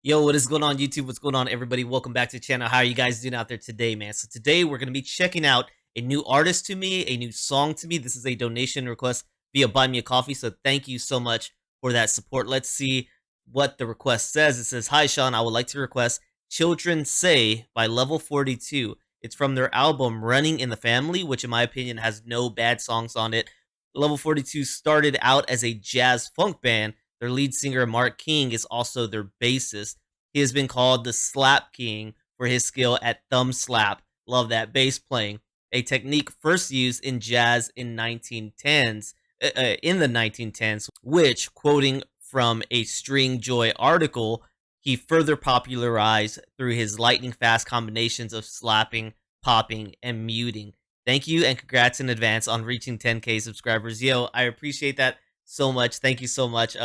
Yo, what is going on YouTube? What's going on, everybody? Welcome back to the channel. How are you guys doing out there today, man? So today we're going to be checking out a new artist to me, a new song to me. This is a donation request via Buy Me a Coffee, so thank you so much for that support. Let's see what the request says. It says, "Hi, Sean. I would like to request Children Say by Level 42. It's from their album Running in the Family, which in my opinion has no bad songs on it. Level 42 started out as a jazz funk band. Their lead singer, Mark King, is also their bassist. He has been called the Slap King for his skill at thumb slap. Love that bass playing. A technique first used in jazz in 1910s, in the 1910s, which, quoting from a String Joy article, he further popularized through his lightning fast combinations of slapping, popping, and muting. Thank you and congrats in advance on reaching 10K subscribers." Yo, I appreciate that so much. Thank you so much.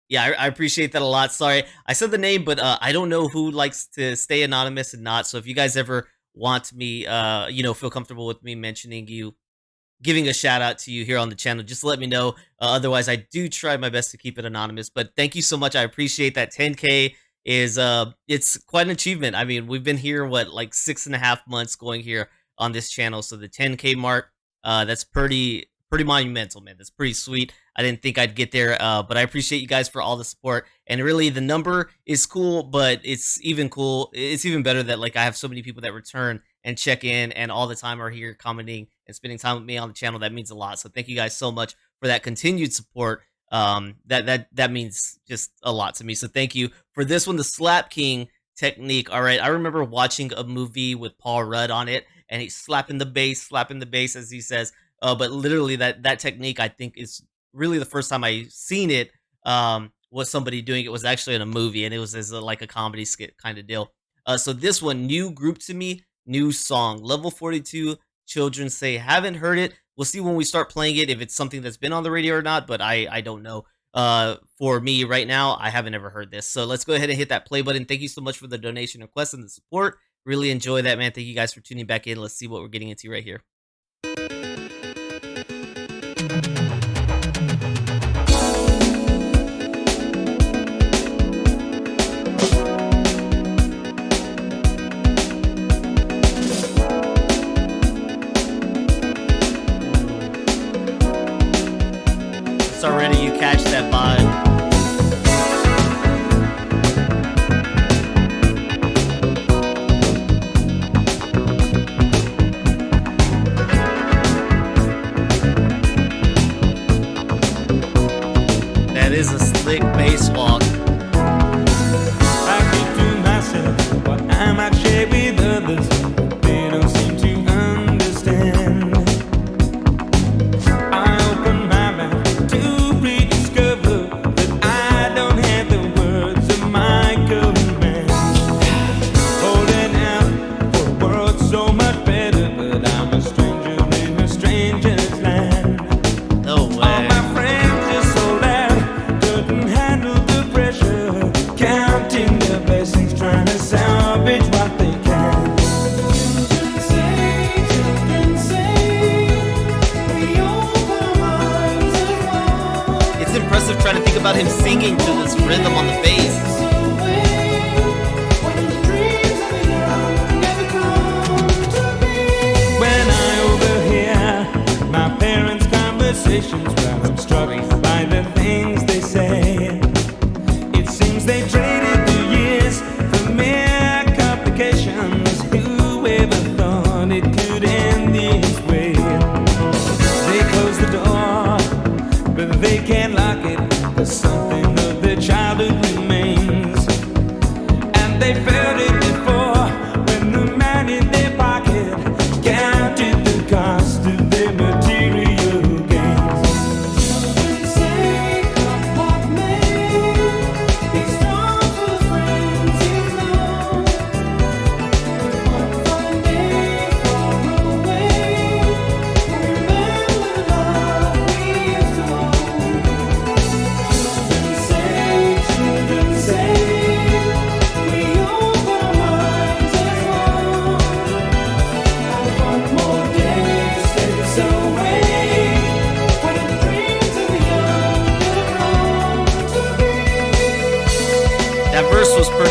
Yeah, I appreciate that a lot. Sorry, I said the name, but I don't know who likes to stay anonymous and not. So if you guys ever want me, feel comfortable with me mentioning you, giving a shout out to you here on the channel, just let me know. Otherwise, I do try my best to keep it anonymous. But thank you so much. I appreciate that. 10K is it's quite an achievement. I mean, we've been here like 6.5 months going here on this channel, so the 10K mark, that's pretty monumental, man. That's pretty sweet. I didn't think I'd get there, but I appreciate you guys for all the support. And really, the number is cool, but it's even better that like I have so many people that return and check in and all the time are here commenting and spending time with me on the channel. That means a lot. So thank you guys so much for that continued support. That means just a lot to me. So thank you for this one, the Slap King technique. All right, I remember watching a movie with Paul Rudd on it, and he's slapping the bass, as he says. But literally, that technique, I think, is really the first time I seen it. Was somebody doing it was actually in a movie, and it was as like a comedy skit kind of deal. So this one, new group to me, new song, Level 42. Children Say. Haven't heard it. We'll see when we start playing it if it's something that's been on the radio or not. But I don't know. For me right now, I haven't ever heard this. So let's go ahead and hit that play button. Thank you so much for the donation request and the support. Really enjoy that, man. Thank you guys for tuning back in. Let's see what we're getting into right here. It's already, you catch that vibe. That is a slick bass walk. I keep to myself what I might share with others. They don't seem to understand. I open my mouth to rediscover that I don't have the words of my command. Holding out for a world so much better, but I'm a stranger in a stranger's land. No way. All my friends are so loud, couldn't handle the pressure, counting their blessings, trying to salvage what they can. Children say, we open arms and walk It's impressive trying to think about him singing to this rhythm on the bass. away when the dreams of young never come to me. When I overhear my parents' conversations, well, I'm struck by the things they say. It seems they traded the years for mere complications. Whoever thought it could end this way? They close the door, but they can't lock it. There's something of their childhood remains, and they felt it before when the man in their pocket counted the cost of their material gains. Children say, come what may, be strong for the friends you've known. One fine day far away, remember the love we used to own. Children say, we open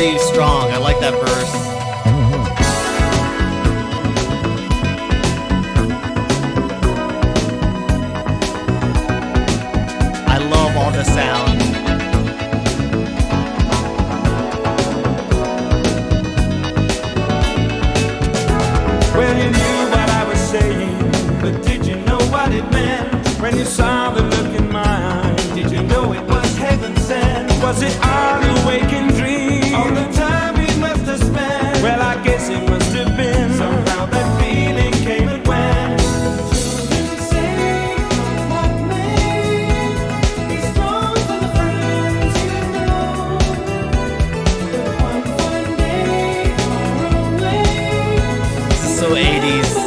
pretty strong. I like that verse. I love all the sound. Well, you knew what I was saying, but did you know what it meant? When you saw the look in my eyes, did you know it was heaven sent? Was it all a waking dream? All the time we must have spent. Well, I guess it must have been. Somehow that feeling came and went. Children say, what may be strong for the friends you know. One fine day far away. This is so 80s.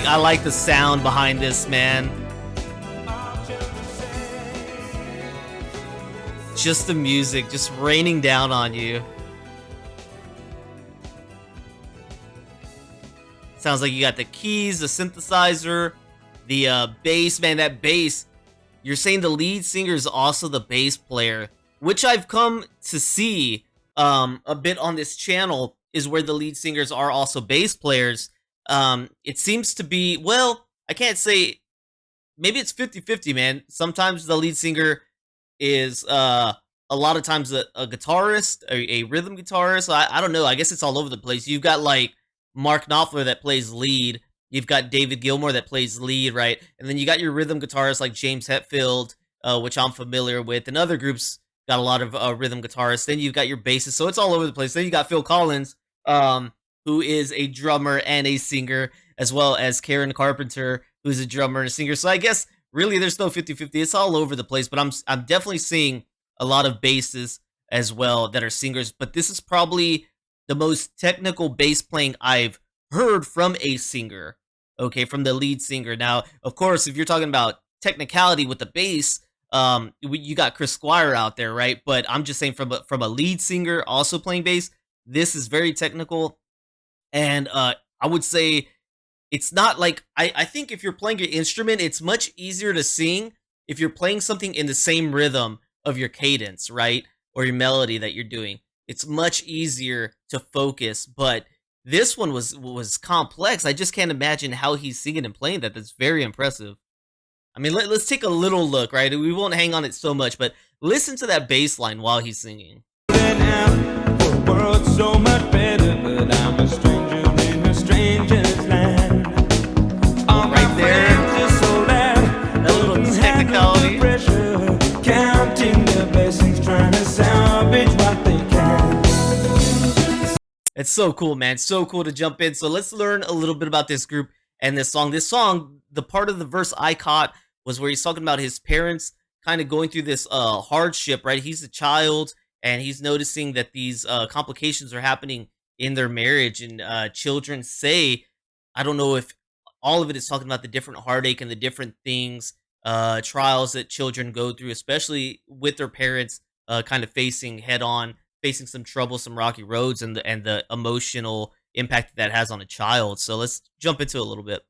I like the sound behind this, man. Just the music, just raining down on you. Sounds like you got the keys, the synthesizer, the bass. Man, that bass. You're saying the lead singer is also the bass player, which I've come to see a bit on this channel, is where the lead singers are also bass players. It seems to be, well, I can't say, maybe it's 50-50, man. Sometimes the lead singer is a lot of times a guitarist, a rhythm guitarist. I don't know. I guess it's all over the place. You've got like Mark Knopfler that plays lead. You've got David Gilmour that plays lead, right? And then you got your rhythm guitarists like James Hetfield, which I'm familiar with, and other groups got a lot of rhythm guitarists. Then you've got your bassist, so it's all over the place. Then you got Phil Collins, who is a drummer and a singer, as well as Karen Carpenter, who's a drummer and a singer. So I guess really there's no 50-50. It's all over the place, but I'm definitely seeing a lot of basses as well that are singers. But this is probably the most technical bass playing I've heard from a singer. Okay, from the lead singer. Now, of course, if you're talking about technicality with the bass, you got Chris Squire out there, right? But I'm just saying from a lead singer also playing bass, this is very technical. And I would say it's not like, I think if you're playing your instrument, it's much easier to sing if you're playing something in the same rhythm of your cadence, right? Or your melody that you're doing. It's much easier to focus, but this one was complex. I just can't imagine how he's singing and playing that. That's very impressive. I mean, let's take a little look, right? We won't hang on it so much, but listen to that bass line while he's singing. The world's so much better, but I'm a stranger in a stranger's land. All right there, that little technicality. Counting the blessings, trying to salvage what they can. It's so cool, man. So cool to jump in. So let's learn a little bit about this group and this song. This song, the part of the verse I caught was where he's talking about his parents kind of going through this hardship, right? He's a child, and he's noticing that these complications are happening in their marriage. And children say, I don't know if all of it is talking about the different heartache and the different things, trials that children go through, especially with their parents kind of facing head on, facing some trouble, some rocky roads, and the emotional impact that has on a child. So let's jump into it a little bit.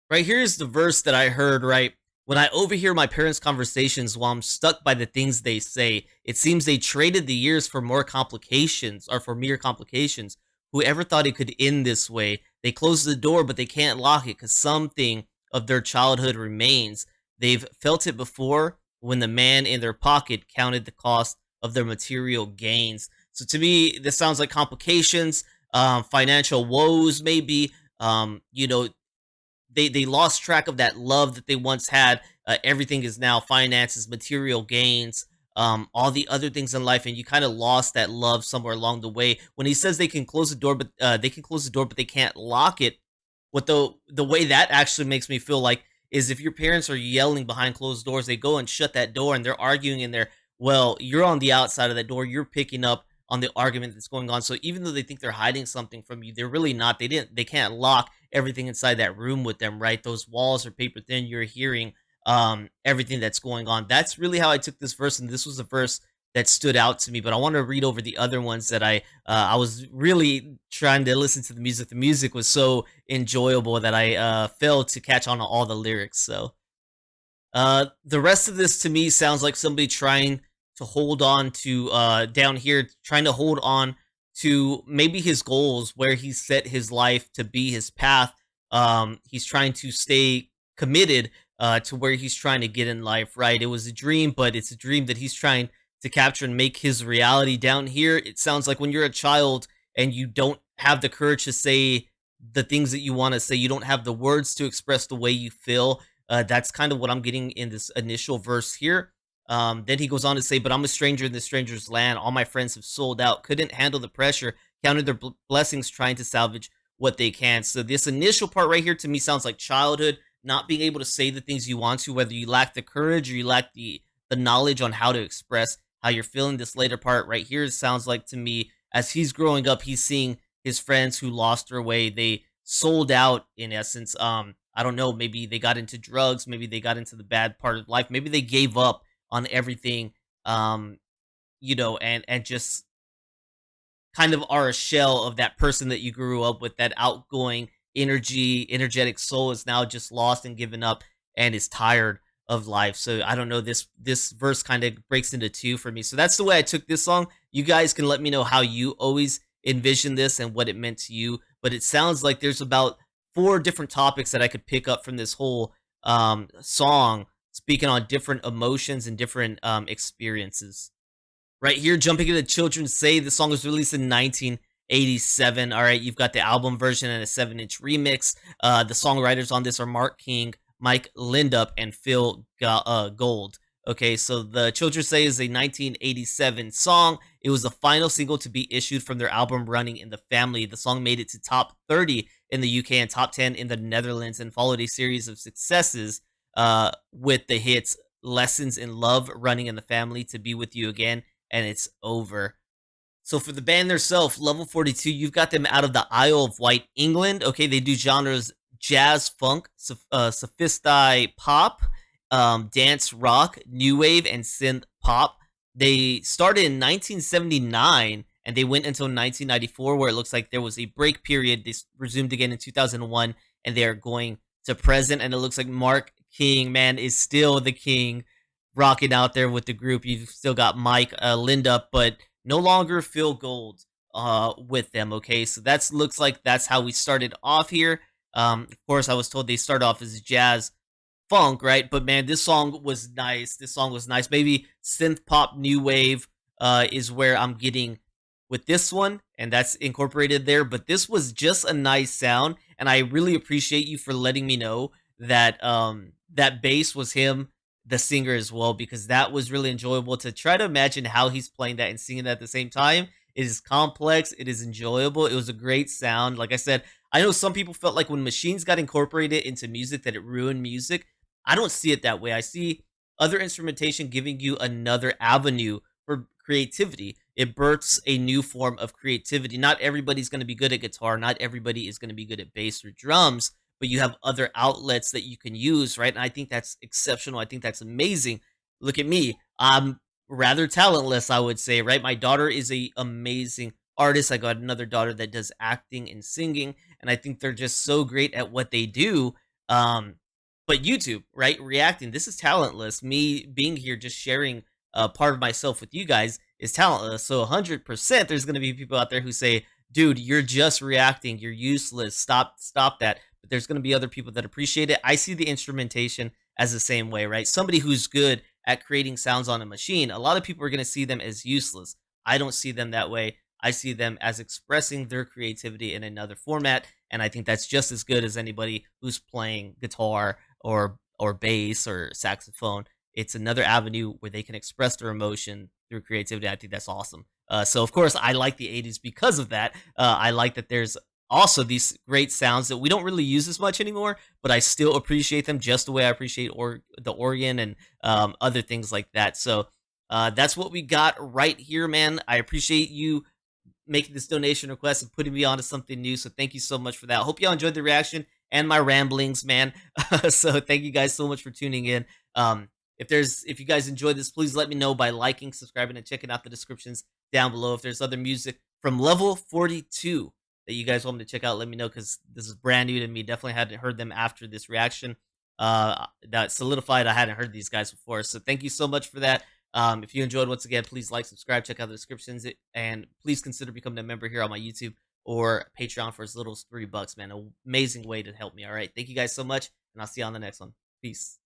Right, here's the verse that I heard, right? When I overhear my parents' conversations while I'm stuck by the things they say, it seems they traded the years for more complications, or for mere complications. Whoever thought it could end this way? They close the door, but they can't lock it because something of their childhood remains. They've felt it before when the man in their pocket counted the cost of their material gains. So to me, this sounds like complications. financial woes, maybe. You know, they lost track of that love that they once had. Everything is now finances, material gains, all the other things in life, and you kind of lost that love somewhere along the way. When he says they can close the door, but they can close the door, but they can't lock it. What the way that actually makes me feel like is if your parents are yelling behind closed doors, they go and shut that door and they're arguing in there. Well, you're on the outside of that door. You're picking up on the argument that's going on. So even though they think they're hiding something from you, they're really not. They can't lock everything inside that room with them, right? Those walls are paper thin. You're hearing everything that's going on. That's really how I took this verse, and this was a verse that stood out to me. But I want to read over the other ones that I was really trying to listen to the music. The music was so enjoyable that I failed to catch on to all the lyrics. So the rest of this to me sounds like somebody trying to hold on to down here, trying to hold on to maybe his goals, where he set his life to be his path. He's trying to stay committed to where he's trying to get in life, right? It was a dream, but it's a dream that he's trying to capture and make his reality. Down here, it sounds like when you're a child and you don't have the courage to say the things that you want to say, you don't have the words to express the way you feel. That's kind of what I'm getting in this initial verse here. Then he goes on to say, but I'm a stranger in this stranger's land. All my friends have sold out, couldn't handle the pressure, counted their blessings, trying to salvage what they can. So this initial part right here to me sounds like childhood, not being able to say the things you want to, whether you lack the courage or you lack the knowledge on how to express how you're feeling. This later part right here sounds like to me, as he's growing up, he's seeing his friends who lost their way. They sold out in essence. I don't know, maybe they got into drugs, maybe they got into the bad part of life, maybe they gave up on everything, and just kind of are a shell of that person that you grew up with. That outgoing energetic soul is now just lost and given up and is tired of life. So I don't know, this verse kind of breaks into two for me. So that's the way I took this song. You guys can let me know how you always envision this and what it meant to you. But it sounds like there's about four different topics that I could pick up from this whole song, speaking on different emotions and different experiences. Right here, jumping into Children Say, the song was released in 1987. All right, you've got the album version and a 7-inch remix. The songwriters on this are Mark King, Mike Lindup, and Phil Gold. Okay, so the Children Say is a 1987 song. It was the final single to be issued from their album Running in the Family. The song made it to top 30 in the UK and top 10 in the Netherlands, and followed a series of successes with the hits Lessons in Love, Running in the Family, To Be With You Again, and It's Over. So for the band themselves, Level 42, you've got them out of the Isle of Wight, England. Okay, they do genres jazz, funk, sophisti pop, dance rock, new wave, and synth pop. They started in 1979 and they went until 1994, where it looks like there was a break period. They resumed again in 2001, and they are going to present. And it looks like Mark King, man, is still the king, rocking out there with the group. You've still got Mike Lindup, but no longer Phil Gold with them. Okay, so that's looks like that's how we started off here. Of course, I was told they start off as jazz funk, right? But man, this song was nice. This song was nice. Maybe synth pop, new wave is where I'm getting with this one, and that's incorporated there. But this was just a nice sound, and I really appreciate you for letting me know that that bass was him, the singer, as well, because that was really enjoyable to try to imagine how he's playing that and singing at the same time. It is complex, it is enjoyable, it was a great sound. Like I said, I know some people felt like when machines got incorporated into music that it ruined music. I don't see it that way. I see other instrumentation giving you another avenue for creativity. It births a new form of creativity. Not everybody's going to be good at guitar, not everybody is going to be good at bass or drums, but you have other outlets that you can use, right? And I think that's exceptional. I think that's amazing. Look at me. I'm rather talentless, I would say, right? My daughter is a amazing artist. I got another daughter that does acting and singing, and I think they're just so great at what they do. But YouTube, right? Reacting. This is talentless. Me being here, just sharing part of myself with you guys is talentless. So 100%, there's going to be people out there who say, dude, you're just reacting. You're useless. Stop that. But there's going to be other people that appreciate it. I see the instrumentation as the same way, right? Somebody who's good at creating sounds on a machine, a lot of people are going to see them as useless. I don't see them that way. I see them as expressing their creativity in another format, and I think that's just as good as anybody who's playing guitar or bass or saxophone. It's another avenue where they can express their emotion through creativity. I think that's awesome. So of course I like the 80s because of that. I like that there's also these great sounds that we don't really use as much anymore, but I still appreciate them just the way I appreciate the organ and other things like that. So that's what we got right here, man. I appreciate you making this donation request and putting me onto something new. So thank you so much for that. Hope y'all enjoyed the reaction and my ramblings, man. So thank you guys so much for tuning in. If you guys enjoyed this, please let me know by liking, subscribing, and checking out the descriptions down below. If there's other music from level 42 that you guys want me to check out, let me know because this is brand new to me. Definitely hadn't heard them after this reaction. That solidified I hadn't heard these guys before. So thank you so much for that. If you enjoyed, once again, please like, subscribe, check out the descriptions, and please consider becoming a member here on my YouTube or Patreon for as little as $3, man. An amazing way to help me. All right. Thank you guys so much, and I'll see you on the next one. Peace.